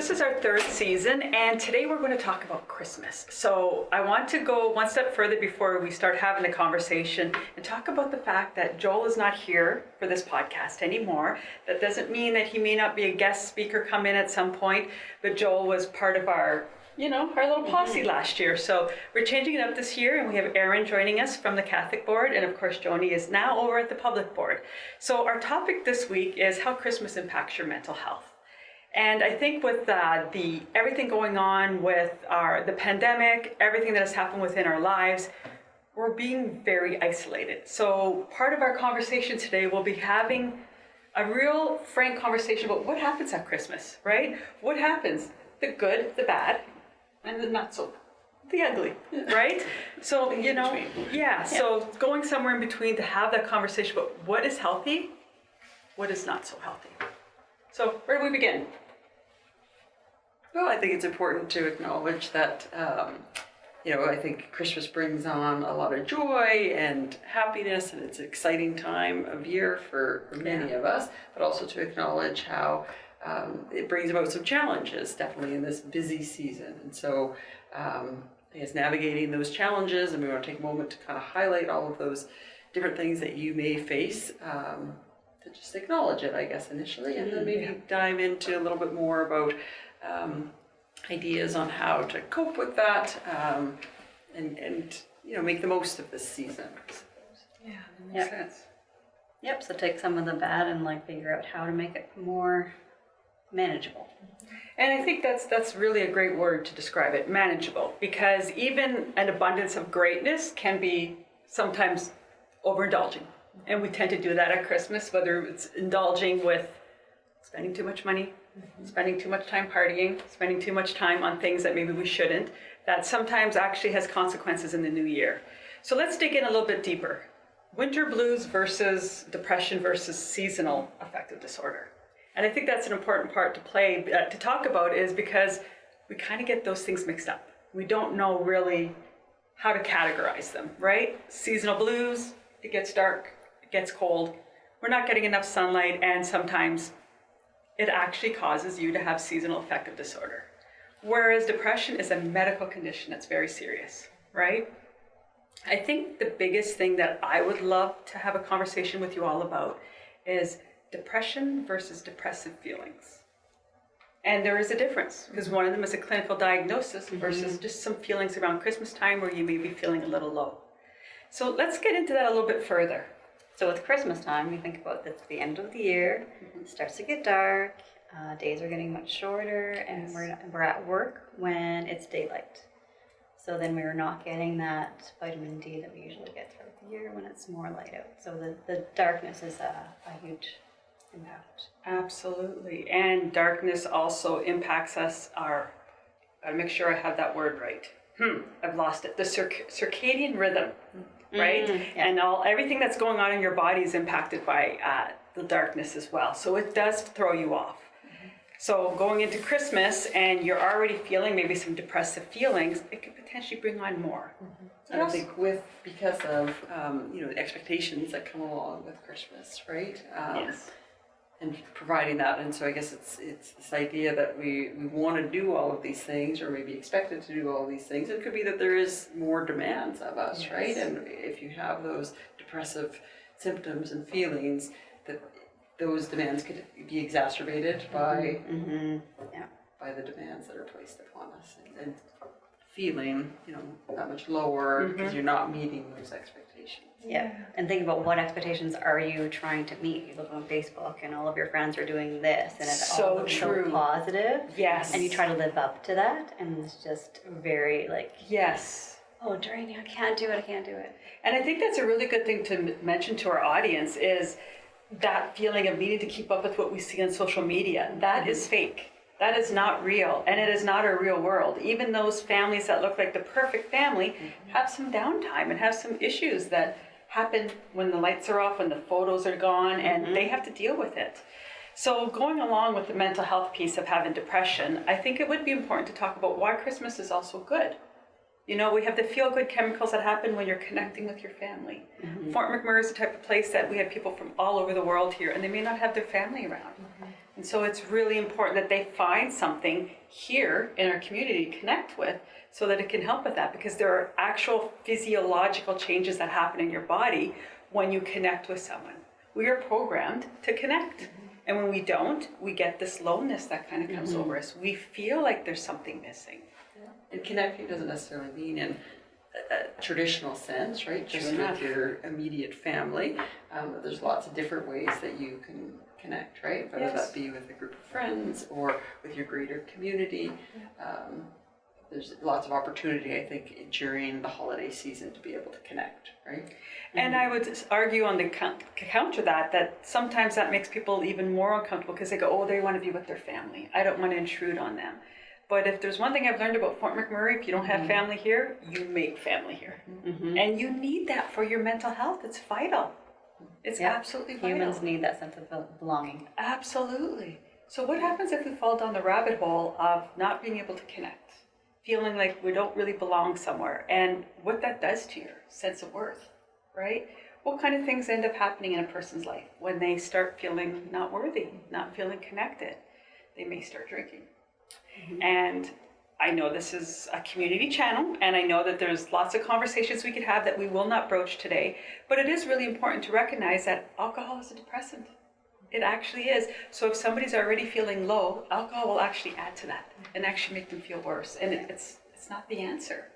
this is our third season, and today we're going to talk about Christmas. So I want to go one step further before we start having a conversation and talk about the fact that Joel is not here for this podcast anymore. That doesn't mean that he may not be a guest speaker come in at some point, but Joel was part of our little posse last year. So we're changing it up this year, and we have Aaron joining us from the Catholic Board, and of course Joni is now over at the Public Board. So our topic this week is how Christmas impacts your mental health. And I think with the everything going on with the pandemic, everything that has happened within our lives, we're being very isolated. So part of our conversation today will be having a real frank conversation about what happens at Christmas, right? What happens? The good, the bad, and the not so, the ugly, right? So, so going somewhere in between to have that conversation about what is healthy, what is not so healthy. So where do we begin? Well, I think it's important to acknowledge that, I think Christmas brings on a lot of joy and happiness, and it's an exciting time of year for many of us, but also to acknowledge how it brings about some challenges, definitely in this busy season. And so I guess navigating those challenges, and we want to take a moment to kind of highlight all of those different things that you may face, to just acknowledge it, I guess, initially, and then maybe dive into a little bit more about ideas on how to cope with that, and make the most of this season, I suppose. Yeah, that makes sense. Yep, so take some of the bad and figure out how to make it more manageable. And I think that's really a great word to describe it, manageable, because even an abundance of greatness can be sometimes overindulging. And we tend to do that at Christmas, whether it's indulging with spending too much money, spending too much time partying, spending too much time on things that maybe we shouldn't, that sometimes actually has consequences in the new year. So let's dig in a little bit deeper. Winter blues versus depression versus seasonal affective disorder. And I think that's an important part to talk about, is because we kind of get those things mixed up. We don't know really how to categorize them, right? Seasonal blues, it gets dark, it gets cold, we're not getting enough sunlight, and sometimes it actually causes you to have seasonal affective disorder. Whereas depression is a medical condition that's very serious, right? I think the biggest thing that I would love to have a conversation with you all about is depression versus depressive feelings. And there is a difference, because one of them is a clinical diagnosis versus just some feelings around Christmas time where you may be feeling a little low. So let's get into that a little bit further. So with Christmas time, we think about it's the end of the year, it starts to get dark, days are getting much shorter, and we're at work when it's daylight. So then we're not getting that vitamin D that we usually get throughout the year when it's more light out. So the darkness is a huge impact. Absolutely. And darkness also impacts us, gotta make sure I have that word right. I've lost it. The circadian rhythm. Right? And everything that's going on in your body is impacted by the darkness as well. So it does throw you off. So going into Christmas and you're already feeling maybe some depressive feelings, it could potentially bring on more. And I think because of the expectations that come along with Christmas, right? Yes. And providing that, and so I guess it's this idea that we want to do all of these things, or maybe expected to do all these things. It could be that there is more demands of us, right? And if you have those depressive symptoms and feelings, that those demands could be exacerbated by the demands that are placed upon us, and feeling that much lower because you're not meeting those expectations. Yeah, and think about what expectations are you trying to meet. You look on Facebook and all of your friends are doing this, and it's all looks so positive. Yes. And you try to live up to that, and it's just very yes. Oh, draining, I can't do it. And I think that's a really good thing to mention to our audience, is that feeling of needing to keep up with what we see on social media. That is fake. That is not real, and it is not a real world. Even those families that look like the perfect family have some downtime and have some issues that happen when the lights are off, when the photos are gone, and they have to deal with it. So going along with the mental health piece of having depression, I think it would be important to talk about why Christmas is also good. We have the feel-good chemicals that happen when you're connecting with your family. Fort McMurray is the type of place that we have people from all over the world here, and they may not have their family around. And so it's really important that they find something here in our community to connect with so that it can help with that, because there are actual physiological changes that happen in your body when you connect with someone. We are programmed to connect. And when we don't, we get this loneliness that kind of comes over us. We feel like there's something missing. And connecting doesn't necessarily mean in a traditional sense, right? Just True with enough. your immediate family. There's lots of different ways that you can connect, right? Whether Yes. that be with a group of friends or with your greater community. There's lots of opportunity, I think, during the holiday season to be able to connect, right? And I would argue on the counter that sometimes that makes people even more uncomfortable because they go, oh, they want to be with their family. I don't want to intrude on them. But if there's one thing I've learned about Fort McMurray, if you don't have family here, you make family here. And you need that for your mental health. It's vital. It's Yeah. absolutely vital. Humans need that sense of belonging. Absolutely. So what happens if we fall down the rabbit hole of not being able to connect, feeling like we don't really belong somewhere, and what that does to your sense of worth, right? What kind of things end up happening in a person's life when they start feeling not worthy, not feeling connected? They may start drinking. And I know this is a community channel, and I know that there's lots of conversations we could have that we will not broach today, but it is really important to recognize that alcohol is a depressant. It actually is. So if somebody's already feeling low, alcohol will actually add to that and actually make them feel worse. And it's not the answer,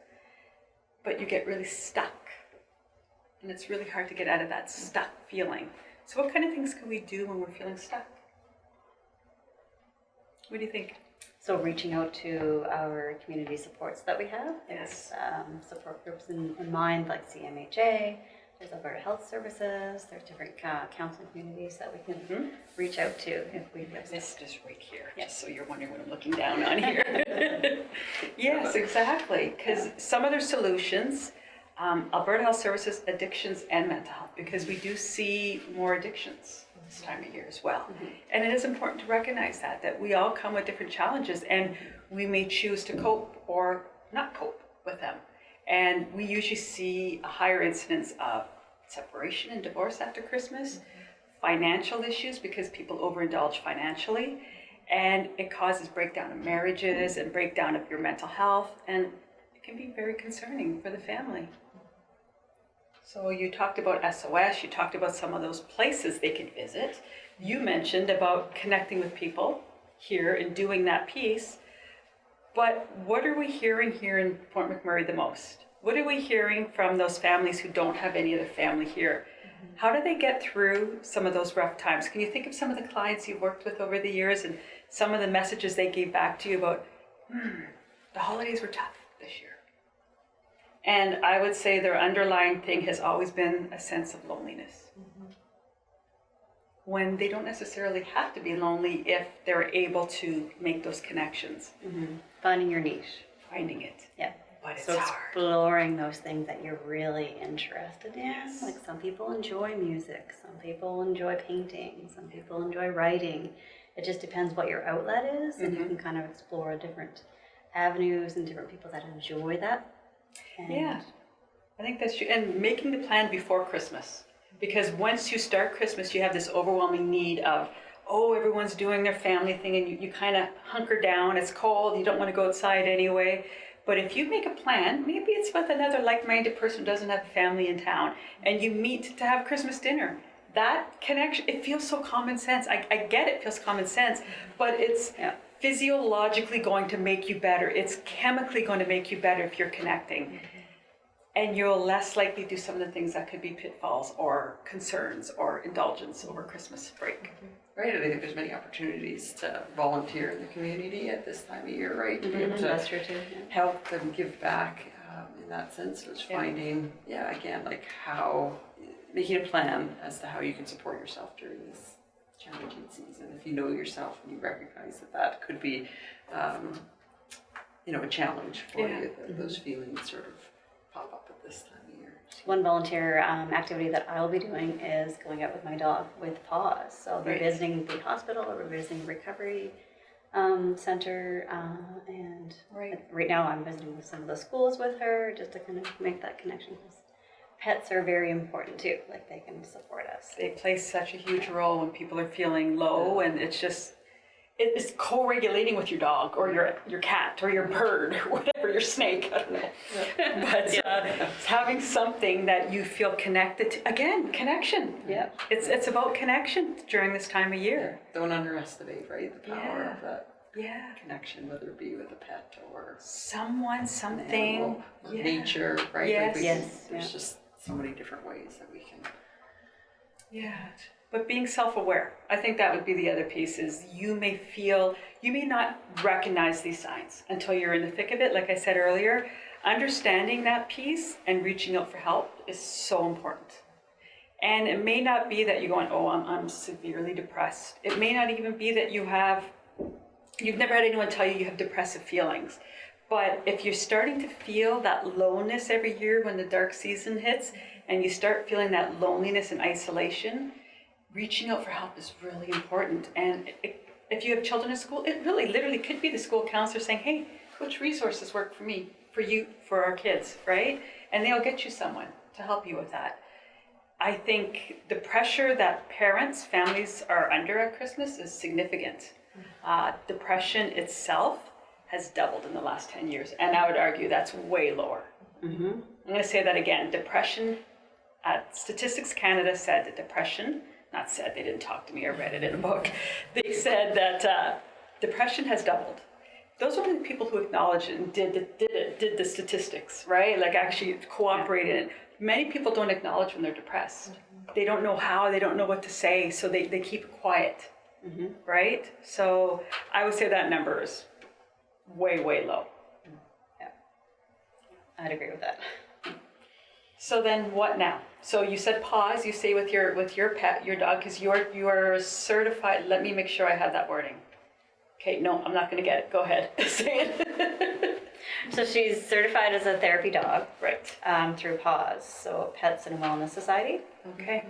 but you get really stuck. And it's really hard to get out of that stuck feeling. So what kind of things can we do when we're feeling stuck? What do you think? So reaching out to our community supports that we have. Yes. There's support groups in mind, like CMHA, there's Alberta Health Services, there's different counseling communities that we can reach out to if we feel stuck. This is right here, Yes. just so you're wondering what I'm looking down on here. Yes, exactly, because some of their solutions, Alberta Health Services, addictions and mental health, because we do see more addictions this time of year as well. And it is important to recognize that we all come with different challenges, and we may choose to cope or not cope with them. And we usually see a higher incidence of separation and divorce after Christmas, financial issues because people overindulge financially, and it causes breakdown of marriages and breakdown of your mental health, and it can be very concerning for the family. So you talked about SOS, you talked about some of those places they can visit. You mentioned about connecting with people here and doing that piece. But what are we hearing here in Fort McMurray the most? What are we hearing from those families who don't have any other family here? How do they get through some of those rough times? Can you think of some of the clients you've worked with over the years and some of the messages they gave back to you about, the holidays were tough this year? And I would say their underlying thing has always been a sense of loneliness. When they don't necessarily have to be lonely if they're able to make those connections. Finding your niche. Finding it. Yeah. But it's So hard. exploring those things that you're really interested in. Yes. Like some people enjoy music, some people enjoy painting, some people enjoy writing. It just depends what your outlet is, and you can kind of explore different avenues and different people that enjoy that. And Yeah, I think that's true. And making the plan before Christmas. Because once you start Christmas, you have this overwhelming need of, oh, everyone's doing their family thing, and you kind of hunker down. It's cold, you don't want to go outside anyway. But if you make a plan, maybe it's with another like-minded person who doesn't have a family in town, and you meet to have Christmas dinner. That connection, it feels so common sense. I get it feels common sense, but it's physiologically going to make you better. It's chemically going to make you better if you're connecting. And you're less likely to do some of the things that could be pitfalls or concerns or indulgence over Christmas break. Right, I think there's many opportunities to volunteer in the community at this time of year, right? To be able to That's true too. Yeah. help and give back in that sense. So it's finding, again, like making a plan as to how you can support yourself during this challenging season. If you know yourself and you recognize that could be, a challenge for you, that those feelings sort of pop up at this time of year. One volunteer activity that I'll be doing is going out with my dog with Paws. So I'll be visiting the hospital, or we're visiting the recovery center, and right now I'm visiting with some of the schools with her, just to kind of make that connection. Because pets are very important too, like they can support us. They play such a huge role when people are feeling low, and it's just, it is co-regulating with your dog or your cat or your bird or whatever, your snake, I don't know. But it's having something that you feel connected to. Again, connection. Yeah. It's about connection during this time of year. Don't underestimate, right, the power Yeah. of that Yeah. connection, whether it be with a pet or Someone, an something. animal, or Yeah. nature, right? Yes. Yes, There's yeah. just so many different ways that we can. Yeah. But being self-aware, I think that would be the other piece is you may not recognize these signs until you're in the thick of it. Like I said earlier, understanding that piece and reaching out for help is so important. And it may not be that you're going, oh, I'm severely depressed. It may not even be that you've never had anyone tell you have depressive feelings. But if you're starting to feel that loneliness every year when the dark season hits and you start feeling that loneliness and isolation, reaching out for help is really important. And if you have children in school, it really literally could be the school counselor saying, hey, which resources work for me, for you, for our kids, right? And they'll get you someone to help you with that. I think the pressure that families are under at Christmas is significant. Depression itself has doubled in the last 10 years, and I would argue that's way lower. Mm-hmm. I'm going to say that again. Depression, Statistics Canada said that depression, not said, they didn't talk to me, I read it in a book. They said that depression has doubled. Those are the people who acknowledged it and did the statistics, right? Like actually cooperated in it. Many people don't acknowledge when they're depressed. They don't know how, they don't know what to say, so they keep it quiet, right? So I would say that number is way, way low. Yeah. I'd agree with that. So then what now? So you said pause, you say with your pet, your dog, because you're certified, let me make sure I have that wording. Okay, no, I'm not gonna get it, go ahead, say it. So she's certified as a therapy dog Right, through PAWS, so Pets and Wellness Society. okay.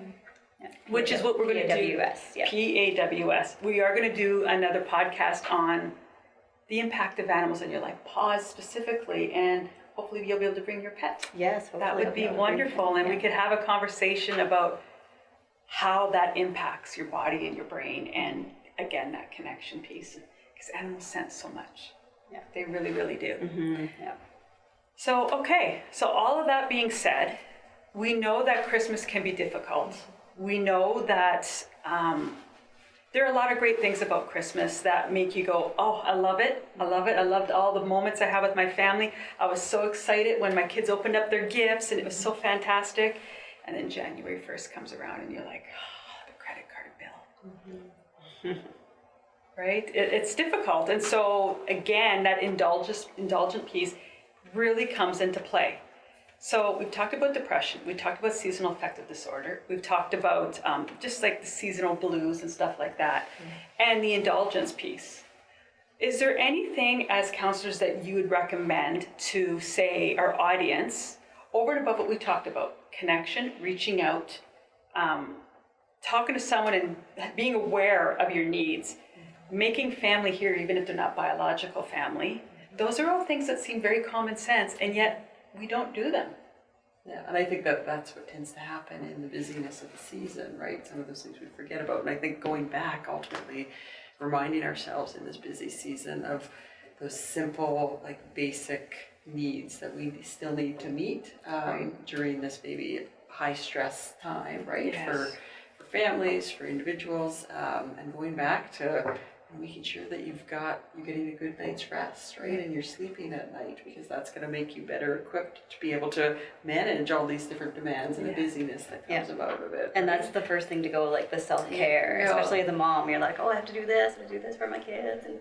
Yeah. Which is what we're gonna do. PAWS, yeah. PAWS. We are gonna do another podcast on the impact of animals in your life, pause specifically, and hopefully you'll be able to bring your pet. Yes, hopefully That would I'll be able to bring wonderful, him, and we yeah. could have a conversation about how that impacts your body and your brain, and again, that connection piece, because animals sense so much. Yeah. They really, really do. Mhm, yeah. So, okay, so all of that being said, we know that Christmas can be difficult. We know that there are a lot of great things about Christmas that make you go, oh, I love it. I love it. I loved all the moments I had with my family. I was so excited when my kids opened up their gifts and it was so fantastic. And then January 1st comes around and you're like, oh, the credit card bill. Right? It's difficult. And so again, that indulgent piece really comes into play. So we've talked about depression, we've talked about seasonal affective disorder, we've talked about just like the seasonal blues and stuff like that, and the indulgence piece. Is there anything as counselors that you would recommend to, say, our audience, over and above what we talked about, connection, reaching out, talking to someone and being aware of your needs, making family here even if they're not biological family? Those are all things that seem very common sense, and yet we don't do them. Yeah, and I think that that's what tends to happen in the busyness of the season, right? Some of those things we forget about. And I think going back, ultimately, reminding ourselves in this busy season of those simple, like basic needs that we still need to meet during this maybe high stress time, right? Yes. For families, for individuals, and going back to making sure that you're getting a good night's rest, right? And you're sleeping at night, because that's going to make you better equipped to be able to manage all these different demands and the busyness that comes about of it. And right? that's the first thing to go, like the self-care, Yeah. especially the mom. You're like, oh, I have to do this for my kids. And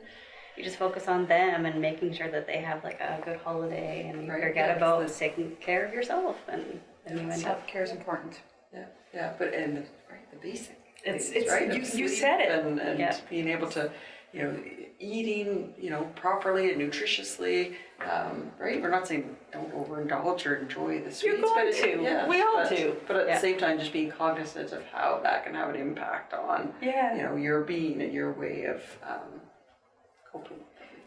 you just focus on them and making sure that they have like a good holiday, and you Right, forget yeah, about because taking care of yourself, and then you end up. Self-care is important. Yeah, but the basic It's things, right? you Of you sleep said it. and Yeah. being able to, eating, properly and nutritiously, right? We're not saying don't overindulge or enjoy the sweets. You're going but to. yeah, We all but, do. But at Yeah. the same time, just being cognizant of how that can have an impact on, Yeah. your being and your way of coping.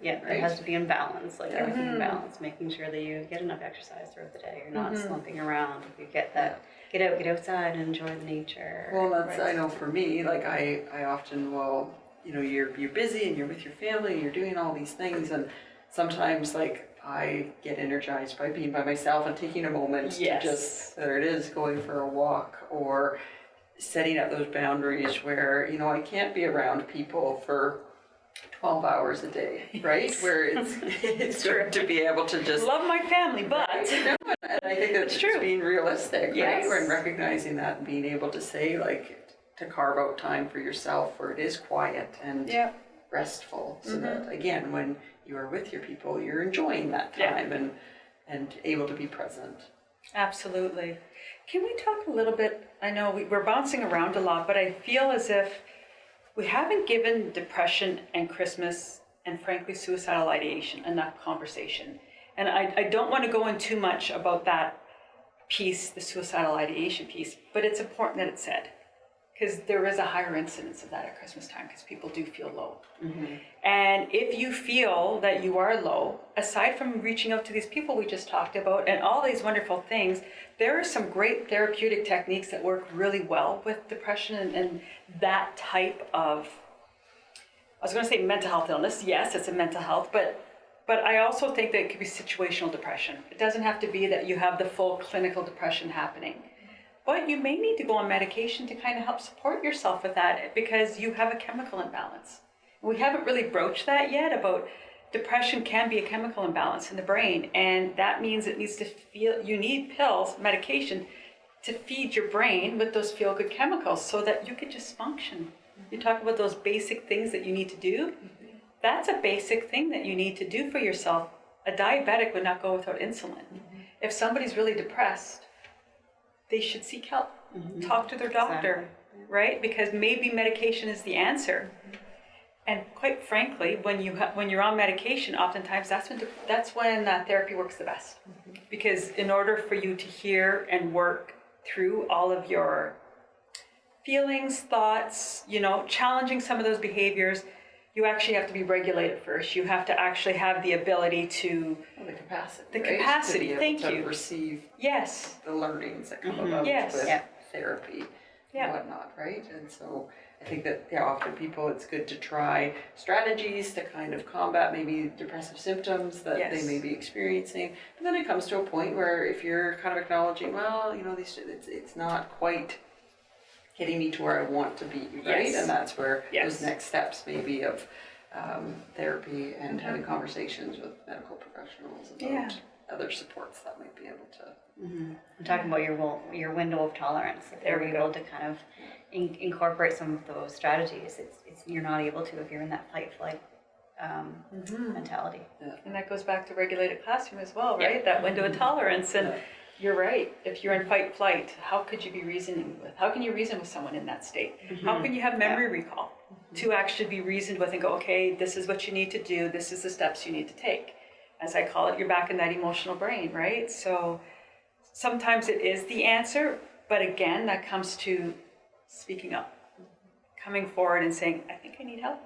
Yeah, Right. it has to be in balance, like Yeah. everything in balance, making sure that you get enough exercise throughout the day. You're not slumping around. You get that, get outside and enjoy the nature. Well, I know for me, like I often will you know, you're busy and you're with your family and you're doing all these things, and sometimes like I get energized by being by myself and taking a moment Yes. to just, whether it is going for a walk or setting up those boundaries where, you know, I can't be around people for 12 hours a day, right? Where it's good to be able to just Love my family, but No, and I think that's It's true. just being realistic, Yes. right? And recognizing that and being able to say, like, to carve out time for yourself where it is quiet and yeah, restful, so that again, when you are with your people, you're enjoying that Yeah. time and able to be present. absolutely. Can we talk a little bit? I know we're bouncing around a lot, but I feel as if we haven't given depression and Christmas and frankly suicidal ideation enough conversation. And I don't want to go in too much about that piece, the suicidal ideation piece, but it's important that it's said because there is a higher incidence of that at Christmas time because people do feel low. And if you feel that you are low, aside from reaching out to these people we just talked about and all these wonderful things, there are some great therapeutic techniques that work really well with depression and that type of, I was going to say mental health illness. Yes, it's a mental health, but I also think that it could be situational depression. It doesn't have to be that you have the full clinical depression happening. But you may need to go on medication to kind of help support yourself with that because you have a chemical imbalance. We haven't really broached that yet about depression can be a chemical imbalance in the brain, and that means it needs to feel, you need pills, medication, to feed your brain with those feel-good chemicals so that you can just function. You talk about those basic things that you need to do. That's a basic thing that you need to do for yourself. A diabetic would not go without insulin. If somebody's really depressed, they should seek help. Talk to their doctor, right? Because maybe medication is the answer. And quite frankly, when you're on medication, oftentimes that's when therapy works the best. Because in order for you to hear and work through all of your feelings, thoughts, you know, challenging some of those behaviors, you actually have to be regulated first. You have to actually have the ability to, The capacity, The right? capacity, To be able thank to you. receive yes, the learnings that come about Yes. with Yeah. therapy Yeah. and whatnot, right? And so I think that often people, it's good to try strategies to kind of combat maybe depressive symptoms that Yes. they may be experiencing. But then it comes to a point where if you're kind of acknowledging, well, you know, it's not quite getting me to where I want to be, right? Yes. And that's where Yes. those next steps maybe of therapy and having conversations with medical professionals about Yeah. other supports that might be able to. I'm talking about your window of tolerance. If There you're we able go. to kind of incorporate some of those strategies, it's you're not able to if you're in that fight flight mentality. and that goes back to regulated classroom as well, right? Yeah. That window of tolerance. And Yeah. you're right. If you're in fight flight, how could you be reasoning with? How can you reason with someone in that state? How can you have memory recall to actually be reasoned with and go, okay, this is what you need to do. This is the steps you need to take. As I call it, you're back in that emotional brain, right? So sometimes it is the answer, but again, that comes to speaking up, coming forward and saying, I think I need help.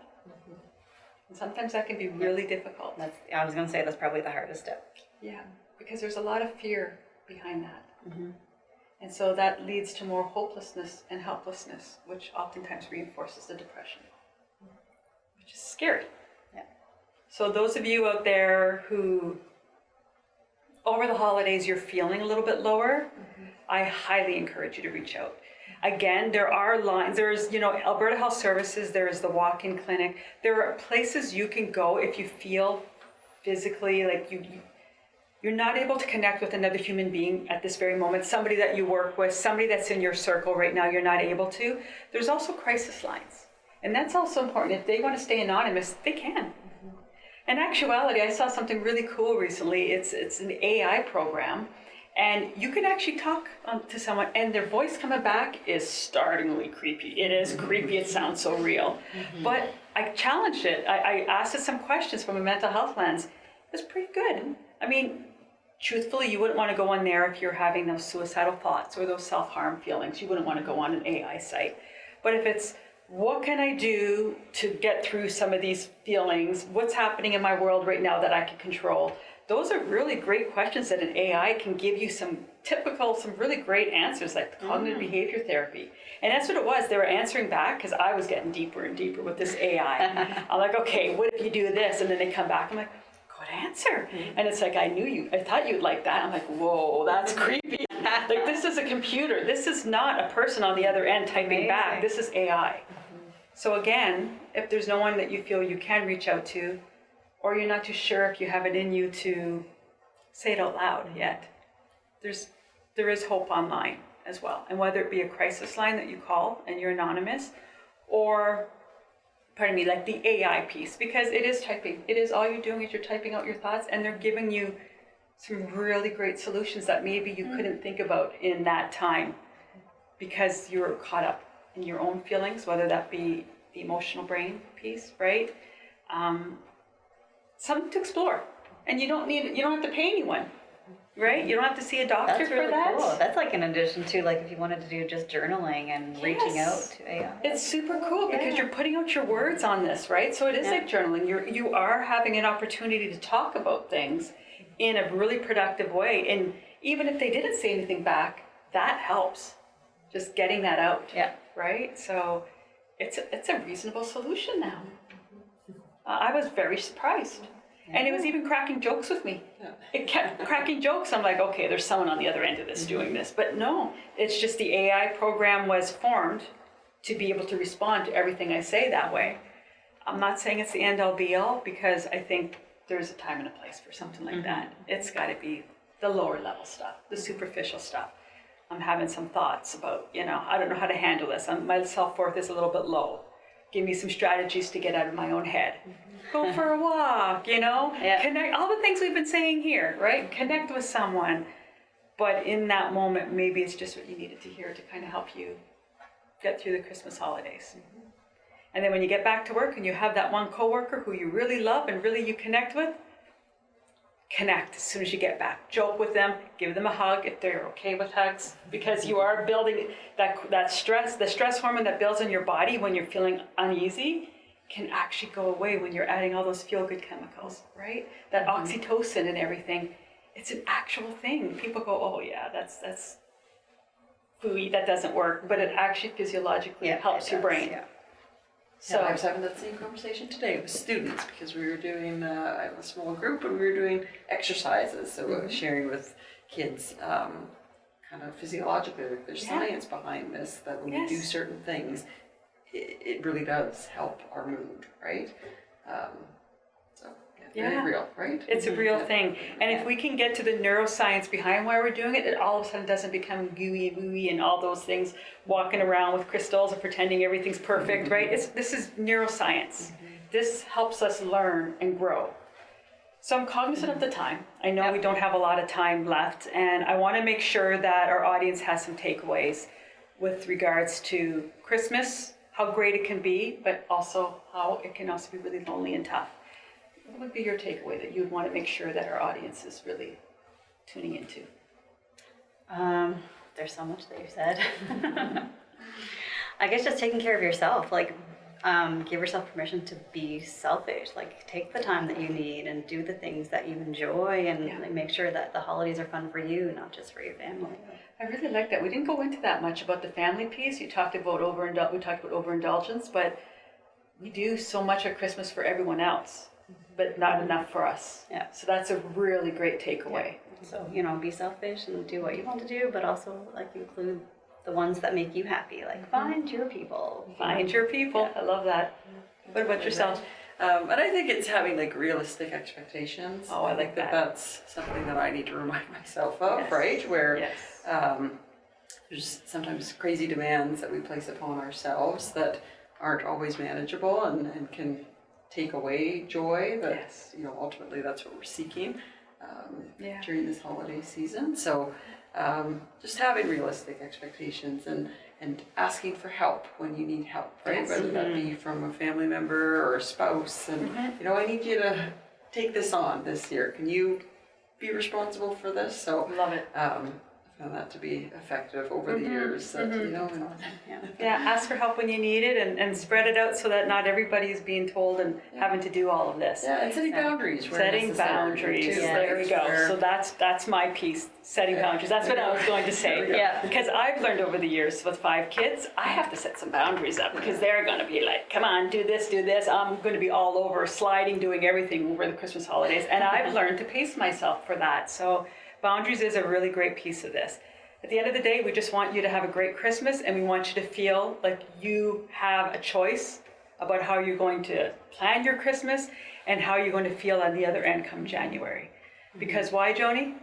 And sometimes that can be really difficult. I was going to say that's probably the hardest step. Yeah, because there's a lot of fear behind that. And so that leads to more hopelessness and helplessness, which oftentimes reinforces the depression, which is scary. Yeah. So those of you out there who, over the holidays, you're feeling a little bit lower, I highly encourage you to reach out. Again, there are lines. There's, you know, Alberta Health Services. There is the walk-in clinic. There are places you can go if you feel physically like you're not able to connect with another human being at this very moment. Somebody that you work with, somebody that's in your circle right now, you're not able to. There's also crisis lines, and that's also important. If they want to stay anonymous, they can. In actuality, I saw something really cool recently. It's an AI program. And you can actually talk to someone and their voice coming back is startlingly creepy. It is creepy, it sounds so real. But I challenged it. I asked it some questions from a mental health lens. It was pretty good. I mean, truthfully, you wouldn't want to go on there if you're having those suicidal thoughts or those self-harm feelings. You wouldn't want to go on an AI site. But if it's, what can I do to get through some of these feelings? What's happening in my world right now that I can control? those are really great questions that an AI can give you some really great answers, like the cognitive behavior therapy. And that's what it was. They were answering back because I was getting deeper and deeper with this AI. I'm like, okay, what if you do this? And then they come back. I'm like, good answer. And it's like, I thought you'd like that. I'm like, whoa, that's creepy. Like, this is a computer. This is not a person on the other end typing back. This is AI. So again, if there's no one that you feel you can reach out to, or you're not too sure if you have it in you to say it out loud yet, there is hope online as well. And whether it be a crisis line that you call and you're anonymous, or, pardon me, like the AI piece, because it is typing. It is all you're doing is you're typing out your thoughts, and they're giving you some really great solutions that maybe you couldn't think about in that time because you were caught up in your own feelings, whether that be the emotional brain piece, right? Something to explore. And you don't have to pay anyone, right? You don't have to see a doctor That's for really that. cool. That's like in addition to like if you wanted to do just journaling and reaching out to AI. It's super cool because you're putting out your words on this, right? So it is like journaling. You are having an opportunity to talk about things in a really productive way. And even if they didn't say anything back, that helps. Just getting that out. Yeah. Right? So it's a reasonable solution now. I was very surprised. And it was even cracking jokes with me. It kept cracking jokes. I'm like, okay, there's someone on the other end of this doing this. But no, it's just the AI program was formed to be able to respond to everything I say that way. I'm not saying it's the end all be all, because I think there's a time and a place for something like that. It's got to be the lower level stuff, the superficial stuff. I'm having some thoughts about, I don't know how to handle this. My self-worth is a little bit low. Give me some strategies to get out of my own head. Go for a walk, Connect, all the things we've been saying here, right? Connect with someone. But in that moment, maybe it's just what you needed to hear to kind of help you get through the Christmas holidays. And then when you get back to work and you have that one coworker who you really love and really you connect with, connect as soon as you get back. Joke with them, give them a hug if they're okay with hugs, because you are building that stress, the stress hormone that builds in your body when you're feeling uneasy can actually go away when you're adding all those feel-good chemicals, right? That oxytocin and everything, it's an actual thing. People go, oh yeah, that's fooey, that doesn't work, but it actually physiologically helps your brain. Yeah. So I was having that same conversation today with students because we were doing, I have a small group and we were doing exercises. So I was sharing with kids kind of physiologically, there's science behind this, that when we do certain things, it really does help our mood, right? Very real, right? It's a real thing. And if we can get to the neuroscience behind why we're doing it, it all of a sudden doesn't become gooey and wooey and all those things, walking around with crystals and pretending everything's perfect, right? This is neuroscience. This helps us learn and grow. So I'm cognizant of the time. I know we don't have a lot of time left, and I want to make sure that our audience has some takeaways with regards to Christmas, how great it can be, but also how it can also be really lonely and tough. What would be your takeaway that you would want to make sure that our audience is really tuning into? There's so much that you said. I guess just taking care of yourself, give yourself permission to be selfish. Take the time that you need and do the things that you enjoy, and make sure that the holidays are fun for you, not just for your family. I really like that. We didn't go into that much about the family piece. You talked about overindulgence, but we do so much at Christmas for everyone else, but not enough for us. Yeah. So that's a really great takeaway. So, be selfish and do what you want to do, but also include the ones that make you happy. Find your people. Find your people. I love that. What about yourself? And I think it's having realistic expectations. Oh, I like that. That's something that I need to remind myself of, right? Where there's sometimes crazy demands that we place upon ourselves that aren't always manageable and can take away joy. That ultimately that's what we're seeking during this holiday season. So just having realistic expectations and asking for help when you need help, right? Yes. Whether that be from a family member or a spouse, and I need you to take this on this year. Can you be responsible for this? So Love it. found that to be effective over the years. That, you know, and Yeah. Yeah, ask for help when you need it and spread it out so that not everybody is being told and having to do all of this. yeah, and setting boundaries. where Setting necessary, boundaries. too. There we go. Where- So that's my piece. Setting boundaries. That's what I was going to There we say. go. Yeah. Because I've learned over the years with 5 kids, I have to set some boundaries up because they're going to be like, come on, do this, do this. I'm going to be all over, sliding, doing everything over the Christmas holidays. And I've learned to pace myself for that. So boundaries is a really great piece of this. At the end of the day, we just want you to have a great Christmas and we want you to feel like you have a choice about how you're going to plan your Christmas and how you're going to feel on the other end come January. Because why, Joni?